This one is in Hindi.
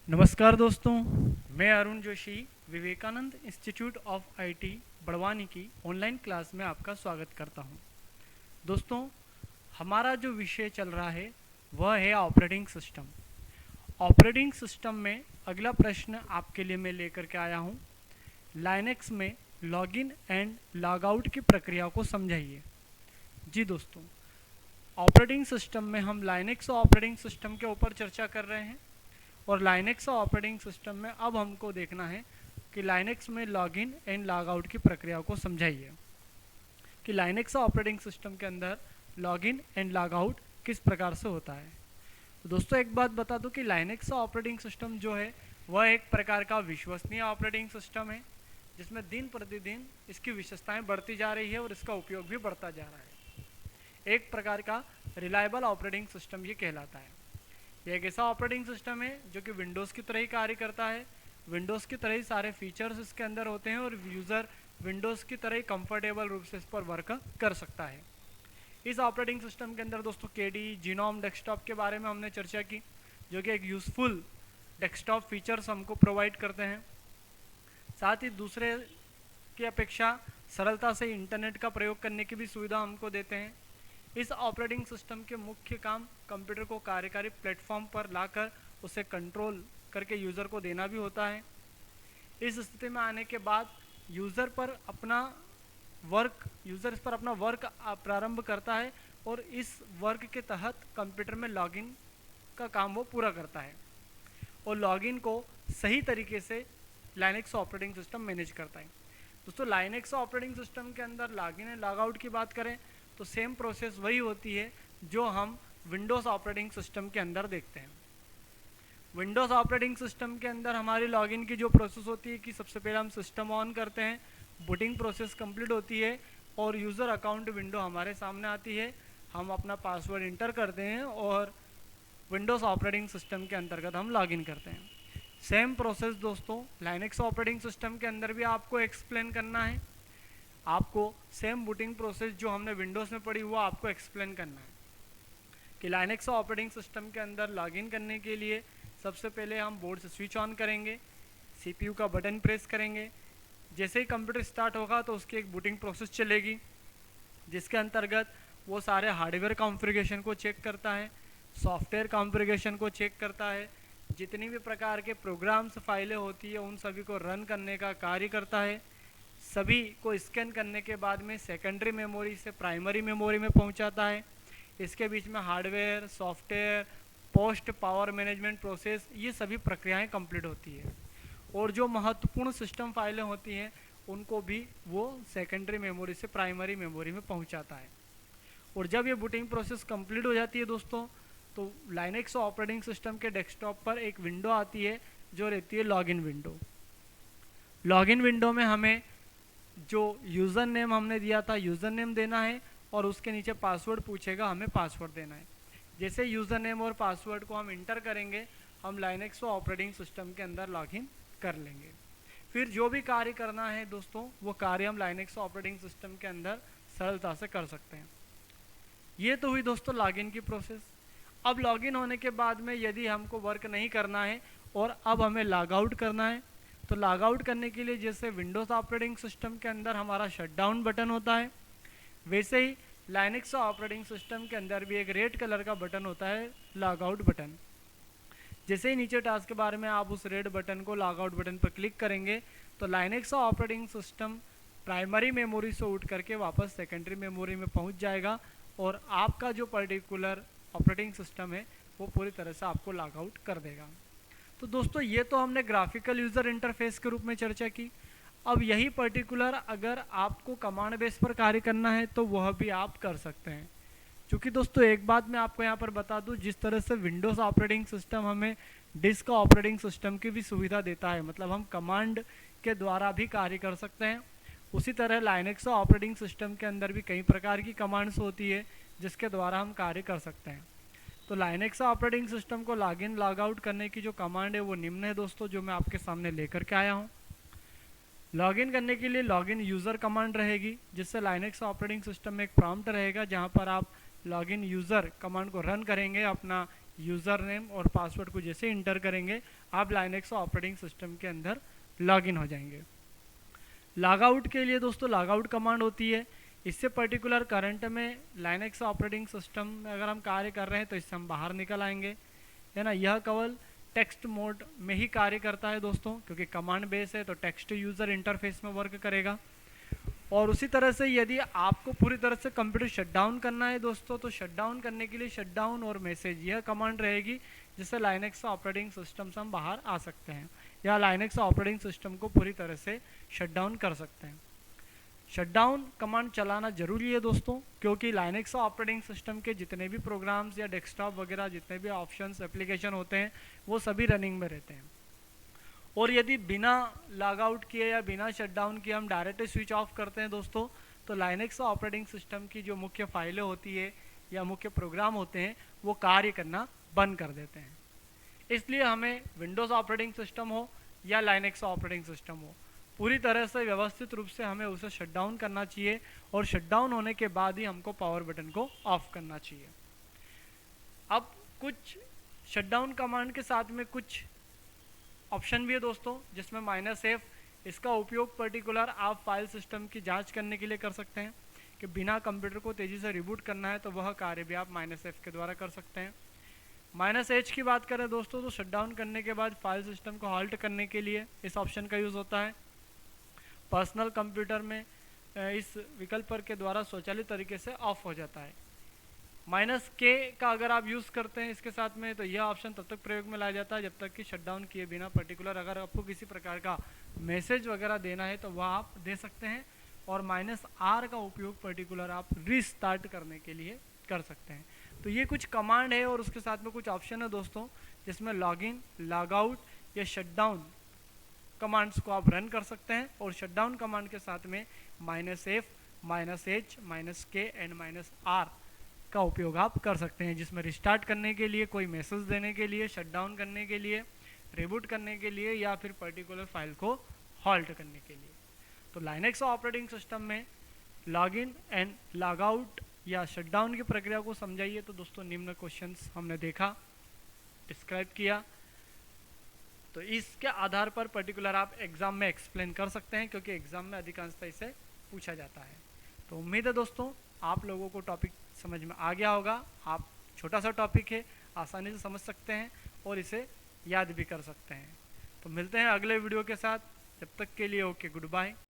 नमस्कार दोस्तों, मैं Arun Joshi Vivekanand institute of IT Barwani की ऑनलाइन क्लास में आपका स्वागत करता हूं। दोस्तों, हमारा जो विषय चल रहा है वह है ऑपरेटिंग सिस्टम। ऑपरेटिंग सिस्टम में अगला प्रश्न आपके लिए मैं लेकर के आया हूं। लाइनेक्स में लॉगिन एंड लॉग आउट की प्रक्रिया को समझाइए। जी दोस्तों, ऑपरेटिंग सिस्टम में हम लाइनेक्स ऑपरेटिंग सिस्टम के ऊपर चर्चा कर रहे हैं और लाइनेक्स ऑपरेटिंग सिस्टम में अब हमको देखना है कि लाइनेक्स में लॉगिन एंड लॉग आउट की प्रक्रिया को समझाइए कि लाइनेक्स ऑपरेटिंग सिस्टम के अंदर लॉगिन एंड लॉग आउट किस प्रकार से होता है। तो दोस्तों, एक बात बता दूं कि लाइनेक्स ऑपरेटिंग सिस्टम जो है वह एक प्रकार का विश्वसनीय ऑपरेटिंग सिस्टम है जिसमें दिन प्रतिदिन इसकी विशेषताएं बढ़ती जा रही है और इसका उपयोग भी बढ़ता जा रहा है। एक प्रकार का रिलायबल ऑपरेटिंग सिस्टम ये कहलाता है। यह एक ऐसा ऑपरेटिंग सिस्टम है जो कि विंडोज़ की तरह ही कार्य करता है। विंडोज़ की तरह ही सारे फीचर्स इसके अंदर होते हैं और यूज़र विंडोज़ की तरह ही कंफर्टेबल रूप से इस पर वर्क कर सकता है। इस ऑपरेटिंग सिस्टम के अंदर दोस्तों केडी जीनोम डेस्कटॉप के बारे में हमने चर्चा की, जो कि एक यूज़फुल डेस्कटॉप फीचर्स हमको प्रोवाइड करते हैं। साथ ही दूसरे की अपेक्षा सरलता से इंटरनेट का प्रयोग करने की भी सुविधा हमको देते हैं। इस ऑपरेटिंग सिस्टम के मुख्य काम कंप्यूटर को कार्यकारी प्लेटफॉर्म पर लाकर उसे कंट्रोल करके यूज़र को देना भी होता है। इस स्थिति में आने के बाद यूज़र इस पर अपना वर्क प्रारंभ करता है और इस वर्क के तहत कंप्यूटर में लॉगिन का काम वो पूरा करता है और लॉगिन को सही तरीके से लाइनेक्स ऑपरेटिंग सिस्टम मैनेज करता है। दोस्तों, लाइनेक्स ऑपरेटिंग सिस्टम के अंदर लॉगिन एंड लॉग आउट की बात करें तो सेम प्रोसेस वही होती है जो हम विंडोज़ ऑपरेटिंग सिस्टम के अंदर देखते हैं। विंडोज़ ऑपरेटिंग सिस्टम के अंदर हमारी लॉगिन की जो प्रोसेस होती है कि सबसे पहले हम सिस्टम ऑन करते हैं, बूटिंग प्रोसेस कंप्लीट होती है और यूज़र अकाउंट विंडो हमारे सामने आती है। हम अपना पासवर्ड इंटर करते हैं और विंडोज़ ऑपरेटिंग सिस्टम के अंतर्गत हम लॉगिन करते हैं। सेम प्रोसेस दोस्तों लाइनेक्स ऑपरेटिंग सिस्टम के अंदर भी आपको एक्सप्लेन करना है। आपको सेम बूटिंग प्रोसेस जो हमने विंडोज़ में पढ़ी वो आपको एक्सप्लेन करना है कि लाइनेक्स ऑपरेटिंग सिस्टम के अंदर लॉगिन करने के लिए सबसे पहले हम बोर्ड से स्विच ऑन करेंगे, सीपीयू का बटन प्रेस करेंगे। जैसे ही कंप्यूटर स्टार्ट होगा तो उसकी एक बूटिंग प्रोसेस चलेगी जिसके अंतर्गत वो सारे हार्डवेयर कॉन्फ़िगरेशन को चेक करता है, सॉफ्टवेयर कॉन्फ़िगरेशन को चेक करता है, जितनी भी प्रकार के प्रोग्राम्स फाइलें होती है उन सभी को रन करने का कार्य करता है। सभी को स्कैन करने के बाद में सेकेंडरी मेमोरी से प्राइमरी मेमोरी में पहुंचाता है। इसके बीच में hardware, software, post power management process, ये सभी प्रक्रियाएं कंप्लीट होती है और जो महत्वपूर्ण सिस्टम फाइलें होती हैं उनको भी वो सेकेंडरी मेमोरी से प्राइमरी मेमोरी में पहुंचाता है। और जब ये बूटिंग प्रोसेस कंप्लीट हो जाती है दोस्तों, तो लाइनेक्स ऑपरेटिंग सिस्टम के डेस्कटॉप पर एक विंडो आती है जो रहती है लॉगिन विंडो। लॉगिन विंडो में हमें जो यूज़र नेम हमने दिया था यूज़र नेम देना है और उसके नीचे पासवर्ड पूछेगा, हमें पासवर्ड देना है। जैसे यूज़र नेम और पासवर्ड को हम इंटर करेंगे हम लाइनेक्स ऑपरेटिंग सिस्टम के अंदर लॉगिन कर लेंगे। फिर जो भी कार्य करना है दोस्तों वो कार्य हम लाइनेक्स ऑपरेटिंग सिस्टम के अंदर सरलता से कर सकते हैं। ये तो हुई दोस्तों लॉगिन की प्रोसेस। अब लॉगिन होने के बाद में यदि हमको वर्क नहीं करना है और अब हमें लॉग आउट करना है तो लॉग आउट करने के लिए जैसे विंडोज़ ऑपरेटिंग सिस्टम के अंदर हमारा शटडाउन बटन होता है, वैसे ही लाइनेक्स ऑपरेटिंग सिस्टम के अंदर भी एक रेड कलर का बटन होता है लॉग आउट बटन। जैसे ही नीचे टास्क के बारे में आप उस रेड बटन को लॉग आउट बटन पर क्लिक करेंगे तो Linux operating system primary memory से उठ करके वापस सेकेंडरी मेमोरी में पहुंच जाएगा और आपका जो पर्टिकुलर ऑपरेटिंग सिस्टम है वो पूरी तरह से आपको लॉग आउट कर देगा। तो दोस्तों, ये तो हमने ग्राफिकल यूज़र इंटरफेस के रूप में चर्चा की। अब यही पर्टिकुलर अगर आपको कमांड बेस पर कार्य करना है तो वह भी आप कर सकते हैं। क्योंकि दोस्तों एक बात मैं आपको यहाँ पर बता दूँ, जिस तरह से विंडोज़ ऑपरेटिंग सिस्टम हमें डिस्क ऑपरेटिंग सिस्टम की भी सुविधा देता है, मतलब हम कमांड के द्वारा भी कार्य कर सकते हैं, उसी तरह लाइनेक्स ऑपरेटिंग सिस्टम के अंदर भी कई प्रकार की कमांड्स होती है जिसके द्वारा हम कार्य कर सकते हैं। तो लाइनेक्स ऑपरेटिंग सिस्टम को लॉगिन लॉग आउट करने की जो कमांड है वो निम्न है दोस्तों, जो मैं आपके सामने लेकर के आया हूँ। लॉगिन करने के लिए लॉगिन यूज़र कमांड रहेगी जिससे लाइनेक्स ऑपरेटिंग सिस्टम में एक प्रॉम्प्ट रहेगा जहाँ पर आप लॉगिन यूज़र कमांड को रन करेंगे, अपना यूज़र नेम और पासवर्ड को जैसे इंटर करेंगे आप लाइनेक्स ऑपरेटिंग सिस्टम के अंदर लॉगिन हो जाएंगे। लॉग आउट के लिए दोस्तों लॉग आउट कमांड होती है। इससे पर्टिकुलर करंट में लाइनेक्स ऑपरेटिंग सिस्टम में अगर हम कार्य कर रहे हैं तो इससे हम बाहर निकल आएंगे, है ना। यह केवल टेक्स्ट मोड में ही कार्य करता है दोस्तों, क्योंकि कमांड बेस है तो टेक्स्ट यूज़र इंटरफेस में वर्क करेगा। और उसी तरह से यदि आपको पूरी तरह से कंप्यूटर शटडाउन करना है दोस्तों, तो शटडाउन करने के लिए शटडाउन और मैसेज यह कमांड रहेगी, जिससे लाइनेक्स ऑपरेटिंग सिस्टम से हम बाहर आ सकते हैं या लाइनेक्स ऑपरेटिंग सिस्टम को पूरी तरह से शटडाउन कर सकते हैं। शटडाउन कमांड चलाना जरूरी है दोस्तों, क्योंकि लाइनेक्स ऑपरेटिंग सिस्टम के जितने भी प्रोग्राम्स या डेस्कटॉप वगैरह जितने भी ऑप्शंस एप्लीकेशन होते हैं वो सभी रनिंग में रहते हैं। और यदि बिना लॉग आउट किए या बिना शटडाउन किए हम डायरेक्ट स्विच ऑफ करते हैं दोस्तों, तो लाइनेक्स ऑपरेटिंग सिस्टम की जो मुख्य फाइलें होती है या मुख्य प्रोग्राम होते हैं वो कार्य करना बंद कर देते हैं। इसलिए हमें विंडोज़ ऑपरेटिंग सिस्टम हो या लाइनेक्स ऑपरेटिंग सिस्टम हो, पूरी तरह से व्यवस्थित रूप से हमें उसे शटडाउन करना चाहिए और शटडाउन होने के बाद ही हमको पावर बटन को ऑफ करना चाहिए। अब कुछ शटडाउन कमांड के साथ में कुछ ऑप्शन भी है दोस्तों, जिसमें -F, इसका उपयोग पर्टिकुलर आप फाइल सिस्टम की जांच करने के लिए कर सकते हैं कि बिना कंप्यूटर को तेज़ी से रिबूट करना है तो वह कार्य भी आप -F के द्वारा कर सकते हैं। -H की बात करें दोस्तों तो शटडाउन करने के बाद फाइल सिस्टम को हॉल्ट करने के लिए इस ऑप्शन का यूज़ होता है। पर्सनल कंप्यूटर में इस विकल्प के द्वारा स्वचालित तरीके से ऑफ हो जाता है। -K का अगर आप यूज़ करते हैं इसके साथ में तो यह ऑप्शन तब तक प्रयोग में लाया जाता है जब तक कि शटडाउन किए बिना पर्टिकुलर अगर आपको किसी प्रकार का मैसेज वगैरह देना है तो वह आप दे सकते हैं। और -R का उपयोग पर्टिकुलर आप रीस्टार्ट करने के लिए कर सकते हैं। तो ये कुछ कमांड है और उसके साथ में कुछ ऑप्शन है दोस्तों, जिसमें लॉगिन, लॉग आउट या शटडाउन कमांड्स को आप रन कर सकते हैं। और शटडाउन कमांड के साथ में -F, -H, -K and -R का उपयोग आप कर सकते हैं, जिसमें रिस्टार्ट करने के लिए, कोई मैसेज देने के लिए, शटडाउन करने के लिए, रिबूट करने के लिए या फिर पर्टिकुलर फाइल को हॉल्ट करने के लिए। तो लाइनेक्स ऑपरेटिंग सिस्टम में लॉगिन एंड लॉग आउट या शटडाउन की प्रक्रिया को समझाइए तो दोस्तों निम्न क्वेश्चंस हमने देखा, डिस्क्राइब किया। तो इसके आधार पर पर्टिकुलर आप एग्ज़ाम में एक्सप्लेन कर सकते हैं, क्योंकि एग्ज़ाम में अधिकांशतः इसे पूछा जाता है। तो उम्मीद है दोस्तों आप लोगों को टॉपिक समझ में आ गया होगा। आप छोटा सा टॉपिक है, आसानी से समझ सकते हैं और इसे याद भी कर सकते हैं। तो मिलते हैं अगले वीडियो के साथ, जब तक के लिए ओके, गुड बाय।